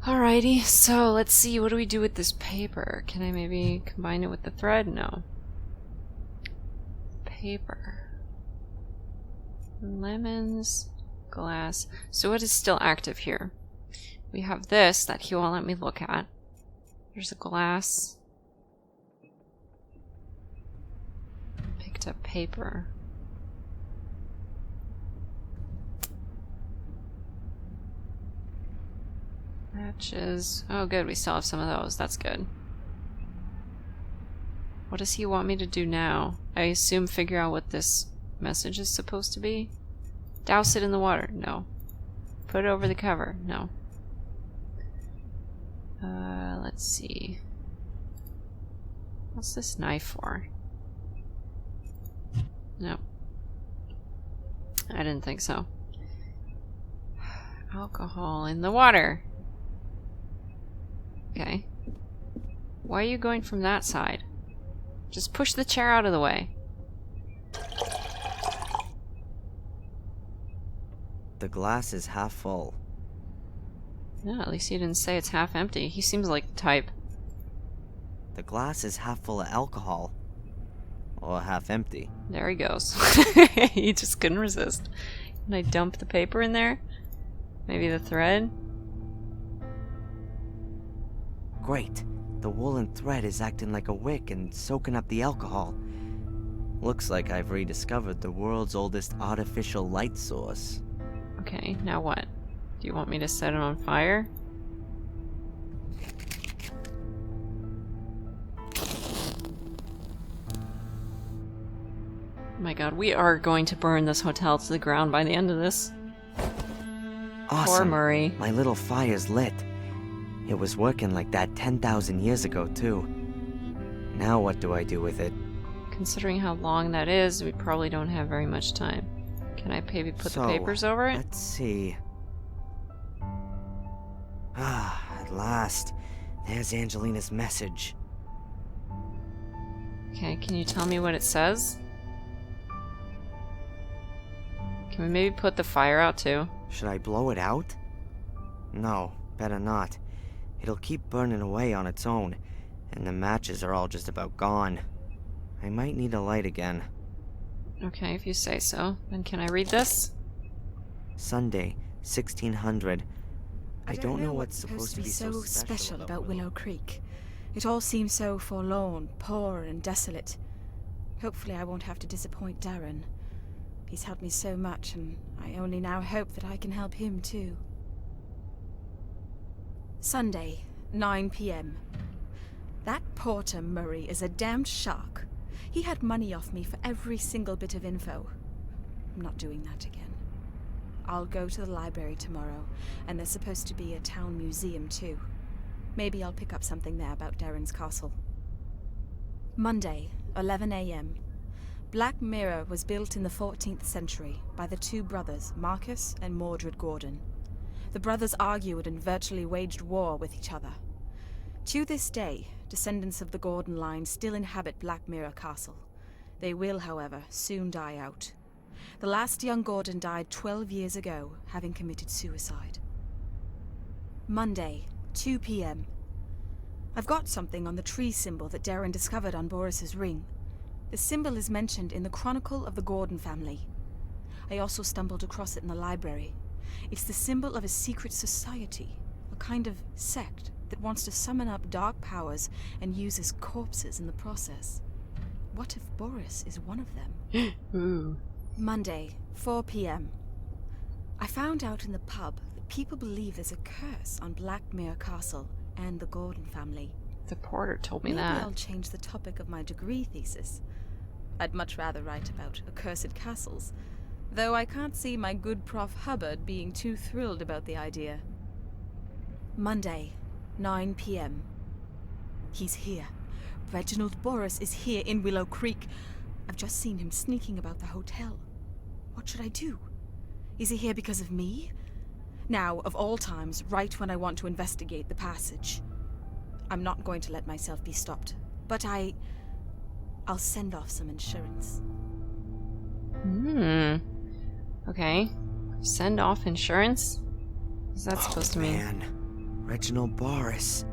Alrighty, so let's see, what do we do with this paper? Can I maybe combine it with the thread? No. Paper. Lemons, glass. So what is still active here? We have this that he won't let me look at. There's a glass. Picked up paper. Matches. Oh good, we still have some of those. That's good. What does he want me to do now? I assume figure out what this message is supposed to be. Douse it in the water. No. Put it over the cover. No. Let's see. What's this knife for? No. I didn't think so. Alcohol in the water. Okay. Why are you going from that side? Just push the chair out of the way. The glass is half full. No, at least he didn't say it's half empty. He seems like the type. The glass is half full of alcohol. Or half empty. There he goes. He just couldn't resist. Can I dump the paper in there? Maybe the thread? Great. The woolen thread is acting like a wick and soaking up the alcohol. Looks like I've rediscovered the world's oldest artificial light source. Okay, now what? Do you want me to set it on fire? Oh my god, we are going to burn this hotel to the ground by the end of this. Awesome. Poor Murray. My little fire's lit. It was working like that 10,000 years ago, too. Now what do I do with it? Considering how long that is, we probably don't have very much time. Can I maybe put the papers over it? Let's see. Ah, at last. There's Angelina's message. Okay, can you tell me what it says? Can we maybe put the fire out too? Should I blow it out? No, better not. It'll keep burning away on its own, and the matches are all just about gone. I might need a light again. Okay, if you say so. Then can I read this? Sunday, 1600. I don't know what's supposed to be so special about Willow Creek. It all seems so forlorn, poor and desolate. Hopefully I won't have to disappoint Darren. He's helped me so much, and I only now hope that I can help him too. Sunday, 9 p.m. That Porter Murray is a damned shark. He had money off me for every single bit of info. I'm not doing that again. I'll go to the library tomorrow, and there's supposed to be a town museum too. Maybe I'll pick up something there about Darren's castle. Monday, 11 a.m. Black Mirror was built in the 14th century by the two brothers, Marcus and Mordred Gordon. The brothers argued and virtually waged war with each other. To this day, descendants of the Gordon line still inhabit Black Mirror Castle. They will, however, soon die out. The last young Gordon died 12 years ago, having committed suicide. Monday, 2 p.m. I've got something on the tree symbol that Darren discovered on Boris's ring. The symbol is mentioned in the Chronicle of the Gordon family. I also stumbled across it in the library. It's the symbol of a secret society, a kind of sect that wants to summon up dark powers and uses corpses in the process. What if Boris is one of them? Ooh. Monday, 4 p.m. I found out in the pub that people believe there's a curse on Black Mirror Castle and the Gordon family. The porter told me Maybe that. I'll change the topic of my degree thesis. I'd much rather write about accursed castles, though I can't see my good Prof. Hubbard being too thrilled about the idea. Monday, 9 p.m. He's here. Reginald Boris is here in Willow Creek. I've just seen him sneaking about the hotel. What should I do? Is he here because of me? Now, of all times, right when I want to investigate the passage. I'm not going to let myself be stopped, but I'll send off some insurance. Okay. Send off insurance? What's that supposed to mean? Man. Reginald Boris.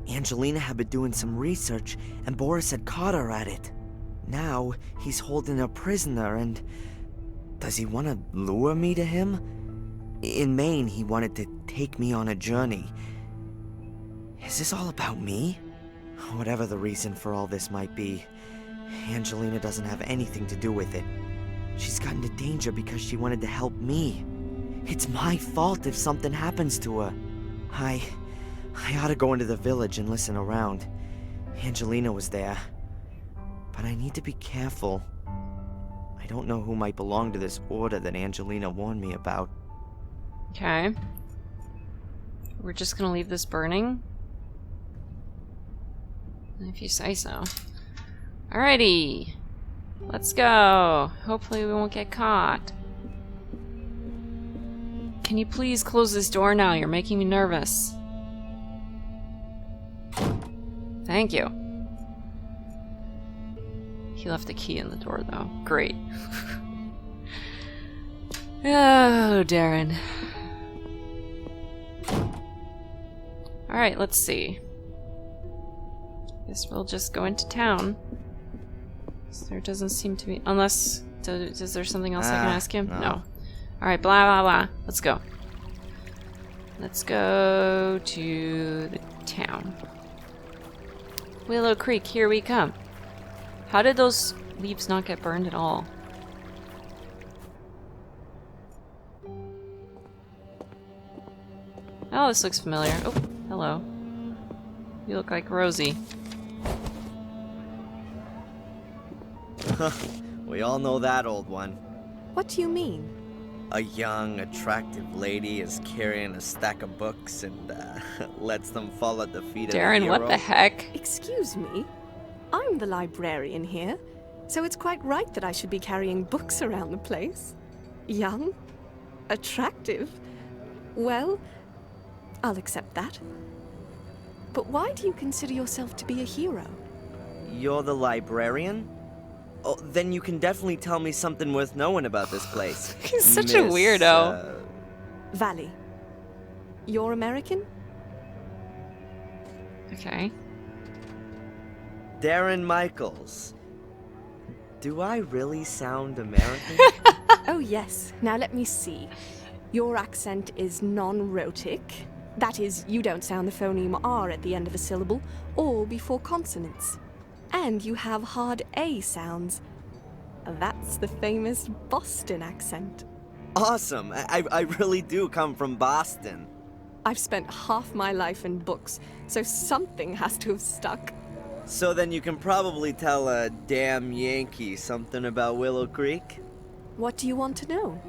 Angelina had been doing some research, and Boris had caught her at it. Now, he's holding her prisoner, and... does he want to lure me to him? In Maine, he wanted to take me on a journey. Is this all about me? Whatever the reason for all this might be, Angelina doesn't have anything to do with it. She's got into danger because she wanted to help me. It's my fault if something happens to her. I ought to go into the village and listen around. Angelina was there. But I need to be careful. I don't know who might belong to this order that Angelina warned me about. Okay. We're just gonna leave this burning? If you say so. Alrighty. Let's go. Hopefully we won't get caught. Can you please close this door now? You're making me nervous. Thank you. He left the key in the door, though. Great. Oh, Darren. Alright, let's see. Guess we'll just go into town. There doesn't seem to be... Unless... Is there something else I can ask him? No. Alright, blah blah blah. Let's go. Let's go to the town. Willow Creek, here we come. How did those leaves not get burned at all? Oh, this looks familiar. Oh, hello. You look like Rosie. We all know that old one. What do you mean? A young, attractive lady is carrying a stack of books and lets them fall at the feet of the Darren, hero. what the heck? Excuse me? I'm the librarian here, so it's quite right that I should be carrying books around the place. Young? Attractive? Well, I'll accept that. But why do you consider yourself to be a hero? You're the librarian? Oh, then you can definitely tell me something worth knowing about this place. He's such a weirdo. Valley. You're American? Okay. Darren Michaels. Do I really sound American? Oh yes, now let me see. Your accent is non-rhotic. That is, you don't sound the phoneme R at the end of a syllable, or before consonants. And you have hard A sounds. That's the famous Boston accent. Awesome! I really do come from Boston. I've spent half my life in books, so something has to have stuck. So then you can probably tell a damn Yankee something about Willow Creek? What do you want to know?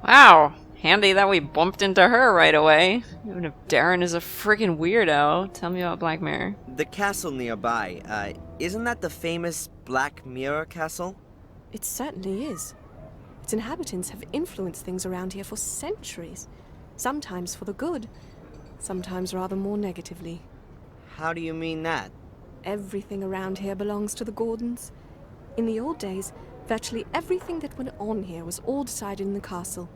Wow. Handy that we bumped into her right away. Even if Darren is a freaking weirdo. Tell me about Black Mirror. The castle nearby, isn't that the famous Black Mirror castle? It certainly is. Its inhabitants have influenced things around here for centuries. Sometimes for the good, sometimes rather more negatively. How do you mean that? Everything around here belongs to the Gordons. In the old days, virtually everything that went on here was all decided in the castle.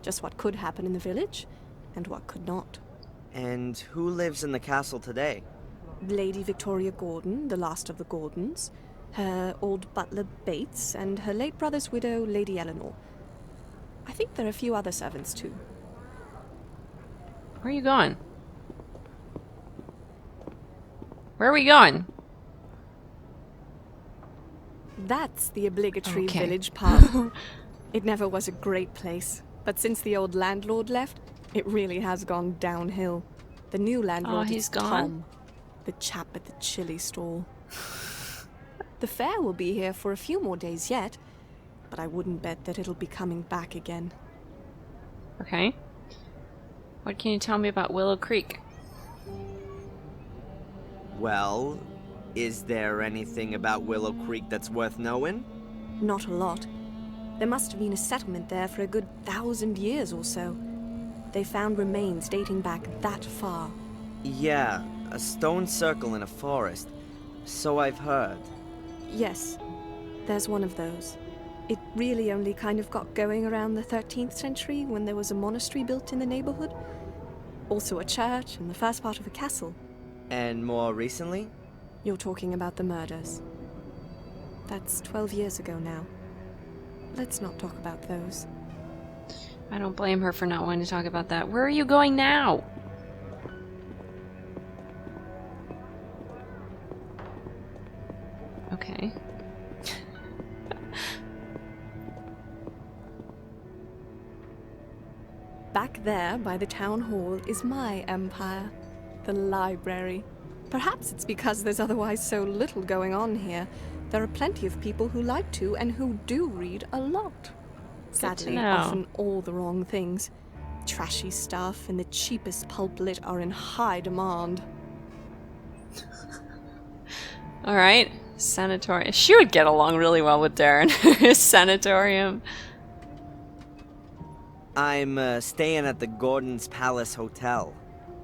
Just what could happen in the village, and what could not. And who lives in the castle today? Lady Victoria Gordon, the last of the Gordons, her old butler Bates, and her late brother's widow, Lady Eleanor. I think there are a few other servants too. Where are you going? Where are we going? That's the obligatory Okay. village pub. It never was a great place, but since the old landlord left, it really has gone downhill. The new landlord he's is gone? Tom, the chap at the chili stall. The fair will be here for a few more days yet, but I wouldn't bet that it'll be coming back again. Okay. What can you tell me about Willow Creek? Well, is there anything about Willow Creek that's worth knowing? Not a lot. There must have been a settlement there for a good 1,000 years or so. They found remains dating back that far. Yeah, a stone circle in a forest. So I've heard. Yes, there's one of those. It really only kind of got going around the 13th century when there was a monastery built in the neighborhood. Also a church and the first part of a castle. And more recently? You're talking about the murders. That's 12 years ago now. Let's not talk about those. I don't blame her for not wanting to talk about that. Where are you going now? Okay. Back there by the town hall is my empire, the library. Perhaps it's because there's otherwise so little going on here. There are plenty of people who like to and who do read a lot. Sadly, often all the wrong things. Trashy stuff and the cheapest pulp lit are in high demand. Alright. Sanatorium. She would get along really well with Darren. Sanatorium. I'm staying at the Gordon's Palace Hotel.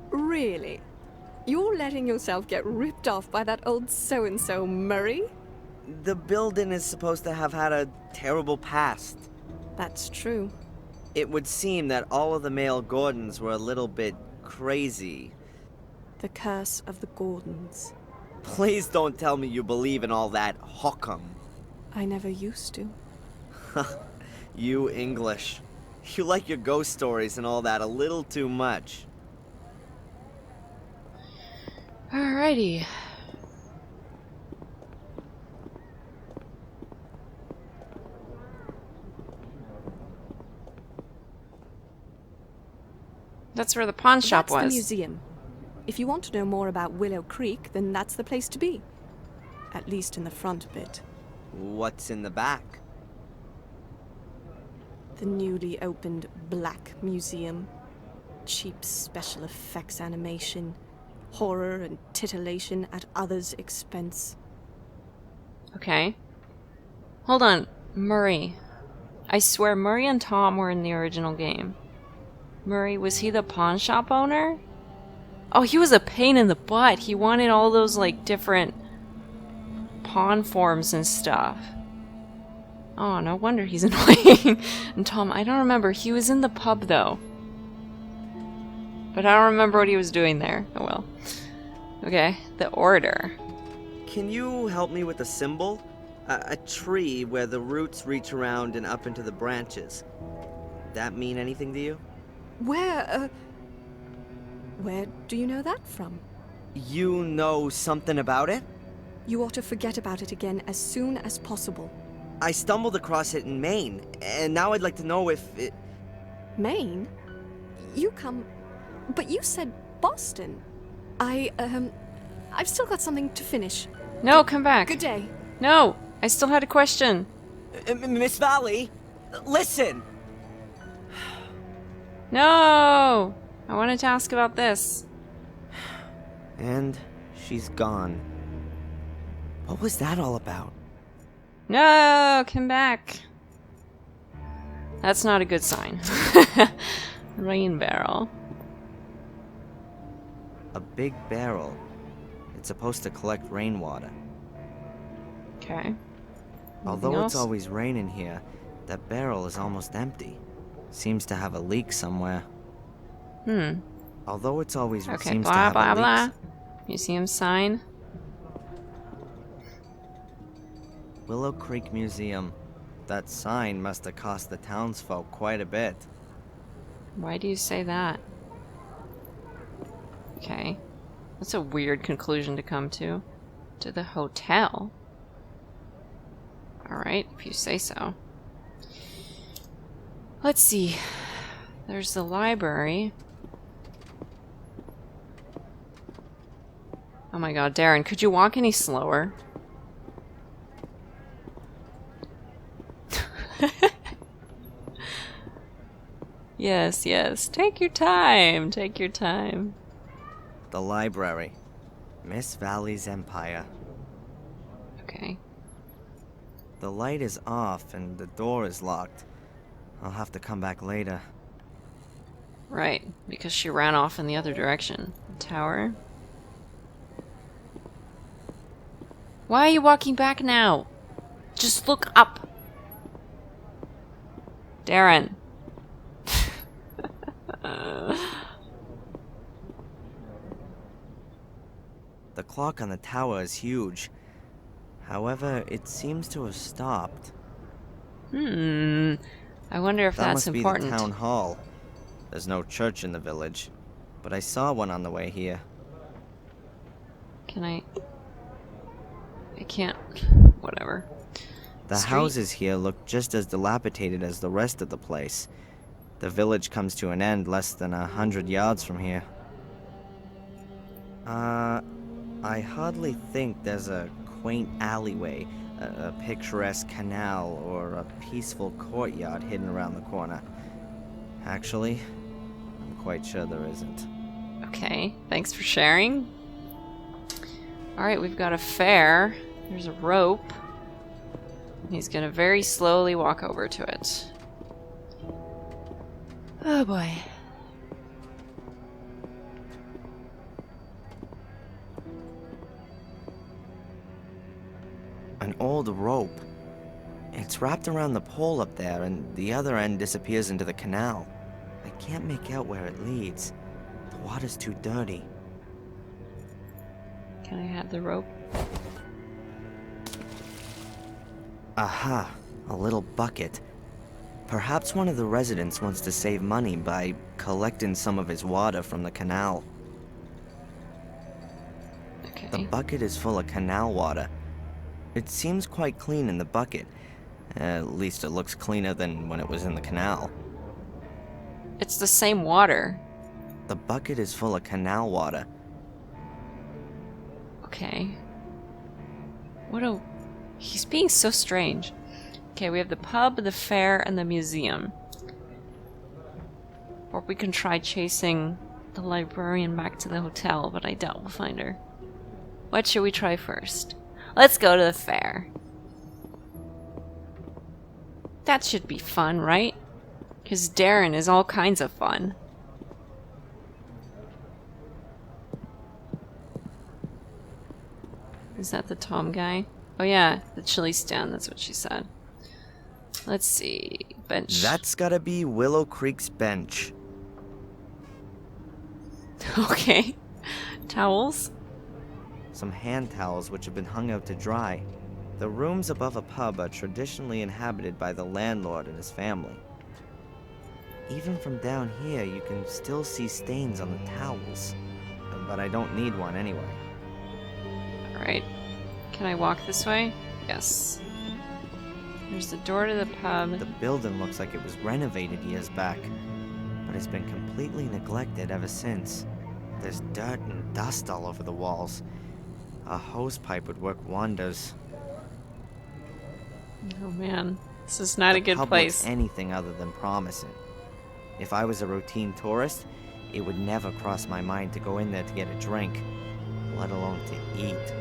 Really? You're letting yourself get ripped off by that old so-and-so Murray? The building is supposed to have had a terrible past. That's true. It would seem that all of the male Gordons were a little bit crazy. The curse of the Gordons. Please don't tell me you believe in all that hokum. I never used to. You English. You like your ghost stories and all that a little too much. Alrighty. That's where the pawn shop That's was. the museum. If you want to know more about Willow Creek, then that's the place to be. At least in the front bit. What's in the back? The newly opened Black Museum. Cheap special effects animation. Horror and titillation at others' expense. Okay. Hold on. Murray. I swear Murray and Tom were in the original game. Murray, was he the pawn shop owner? Oh, he was a pain in the butt. He wanted all those, like, different pawn forms and stuff. Oh, no wonder he's annoying. And Tom, I don't remember. He was in the pub, though. But I don't remember what he was doing there. Oh, well. Okay, the order. Can you help me with the symbol? A tree where the roots reach around and up into the branches. That mean anything to you? Where do you know that from? You know something about it? You ought to forget about it again as soon as possible. I stumbled across it in Maine, and now I'd like to know if it... Maine? You come... But you said Boston. I've still got something to finish. No, come back. Good day. No, I still had a question. Miss Valley, listen! No! I wanted to ask about this. And she's gone. What was that all about? No! Come back. That's not a good sign. Rain barrel. A big barrel. It's supposed to collect rainwater. Okay. Although it's always raining here, that barrel is almost empty. Seems to have a leak somewhere. Although it's always Okay, seems to blah have blah a blah. leak. Museum sign. Willow Creek Museum. That sign must have cost the townsfolk quite a bit. Why do you say that? Okay. That's a weird conclusion to come to. To the hotel. Alright, if you say so. Let's see. There's the library. Oh my god, Darren, could you walk any slower? Yes, yes. Take your time. Take your time. The library. Miss Valley's Empire. Okay. The light is off and the door is locked. I'll have to come back later. Right, because she ran off in the other direction. Tower. Why are you walking back now? Just look up. Darren. The clock on the tower is huge. However, it seems to have stopped. I wonder if That that's must important. be the town hall. There's no church in the village, but I saw one on the way here. Can I can't. Whatever. The Street? houses here look just as dilapidated as the rest of the place. The village comes to an end less than 100 yards from here. I hardly think there's a quaint alleyway, a picturesque canal, or a peaceful courtyard hidden around the corner. Actually, I'm quite sure there isn't. Okay, thanks for sharing. Alright, we've got a fair. There's a rope. He's gonna very slowly walk over to it. Oh boy. An old rope. It's wrapped around the pole up there, and the other end disappears into the canal. I can't make out where it leads. The water's too dirty. Can I have the rope? Aha, a little bucket. Perhaps one of the residents wants to save money by collecting some of his water from the canal. Okay. The bucket is full of canal water. It seems quite clean in the bucket. At least it looks cleaner than when it was in the canal. It's the same water. The bucket is full of canal water. Okay. He's being so strange. Okay, we have the pub, the fair, and the museum. Or we can try chasing the librarian back to the hotel, but I doubt we'll find her. What should we try first? Let's go to the fair. That should be fun, right? Because Darren is all kinds of fun. Is that the Tom guy? Oh yeah, the chili stand, that's what she said. Let's see. Bench. That's gotta be Willow Creek's bench. Okay. Towels? Some hand towels which have been hung out to dry. The rooms above a pub are traditionally inhabited by the landlord and his family. Even from down here, you can still see stains on the towels. But I don't need one anyway. Alright. Can I walk this way? Yes. There's the door to the pub. The building looks like it was renovated years back, but it's been completely neglected ever since. There's dirt and dust all over the walls. A hose pipe would work wonders. Oh man. This is not a good pub place. looks anything other than promising. If I was a routine tourist, it would never cross my mind to go in there to get a drink, let alone to eat.